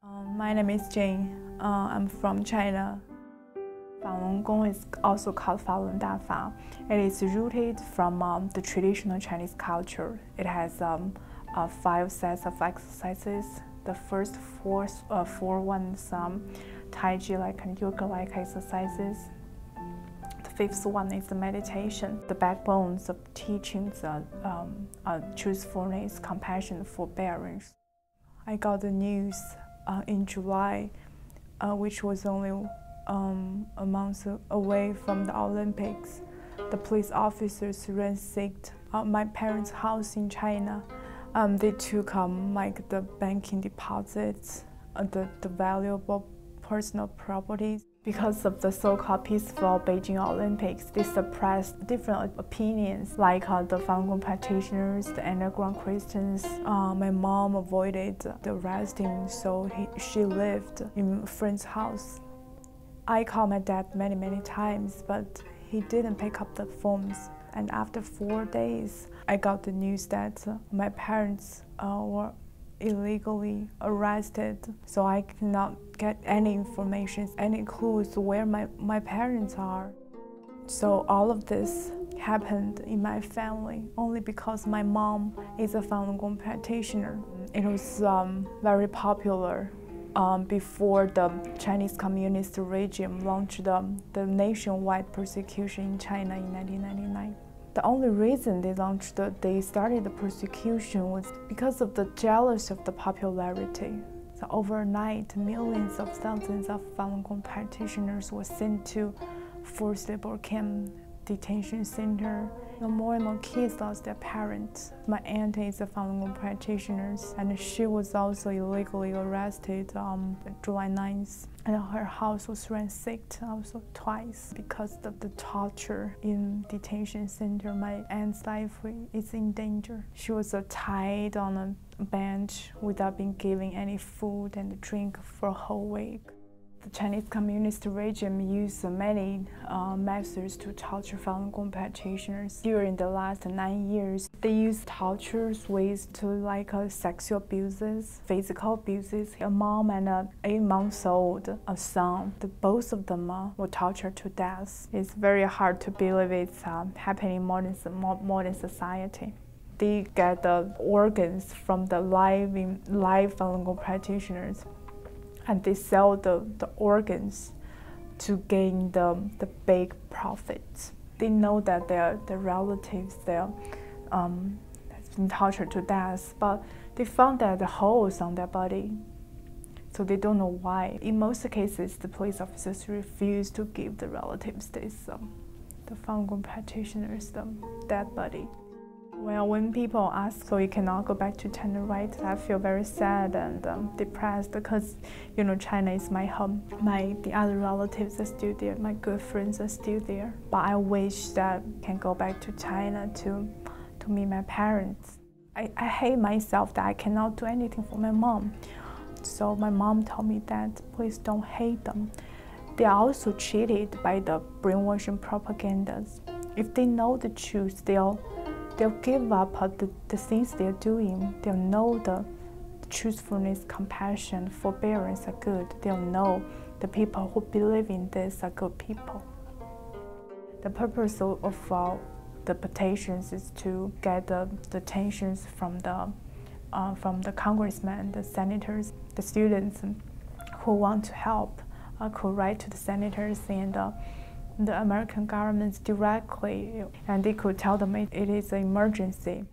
My name is Jin. I'm from China. Falun Gong is also called Falun Dafa. It is rooted from the traditional Chinese culture. It has 5 sets of exercises. The first four ones Tai Chi-like and yoga-like exercises. The 5th one is the meditation. The backbones of teachings are truthfulness, compassion, forbearance. I got the news in July, which was only a month away from the Olympics. The police officers ransacked my parents' house in China. They took like the banking deposits, the valuable personal properties. Because of the so-called peaceful Beijing Olympics, they suppressed different opinions, like the Falun Gong practitioners, the underground Christians. My mom avoided the arresting, so she lived in a friend's house. I called my dad many times, but he didn't pick up the phones. And after 4 days, I got the news that my parents were illegally arrested, so I cannot get any information, any clues where my parents are. So all of this happened in my family only because my mom is a Falun Gong practitioner. It was very popular before the Chinese Communist regime launched the nationwide persecution in China in 1999. The only reason they started the persecution was because of the jealous of the popularity. So overnight, millions of thousands of Falun Gong practitioners were sent to forced labor camp, detention center. More and more kids lost their parents. My aunt is a Falun Gong practitioner, and she was also illegally arrested on July 9th. And her house was ransacked also twice because of the torture in detention center. My aunt's life is in danger. She was tied on a bench without being given any food and drink for a whole week. The Chinese Communist regime used many methods to torture Falun Gong practitioners. During the last 9 years, they used torture ways to sexual abuses, physical abuses. A mom and an 8-month-old son, both of them were tortured to death. It's very hard to believe it's happening in modern society. They get the organs from the live Falun Gong practitioners, and they sell the organs to gain the big profits. They know that their relatives has been tortured to death, but they found that the holes on their body, so they don't know why. In most cases, the police officers refuse to give the relatives the Falun Gong practitioners the dead body. Well, when people ask, so you cannot go back to China, right? I feel very sad and depressed because, China is my home. The other relatives are still there. My good friends are still there. But I wish that I can go back to China to meet my parents. I hate myself that I cannot do anything for my mom. So my mom told me that please don't hate them. They are also cheated by the brainwashing propagandas. If they know the truth, they'll give up the things they're doing. They'll know the truthfulness, compassion, forbearance are good. They'll know the people who believe in this are good people. The purpose of the petitions is to get the attentions from the congressmen, the senators, the students who want to help could write to the senators and the American government directly, and they could tell them it is an emergency.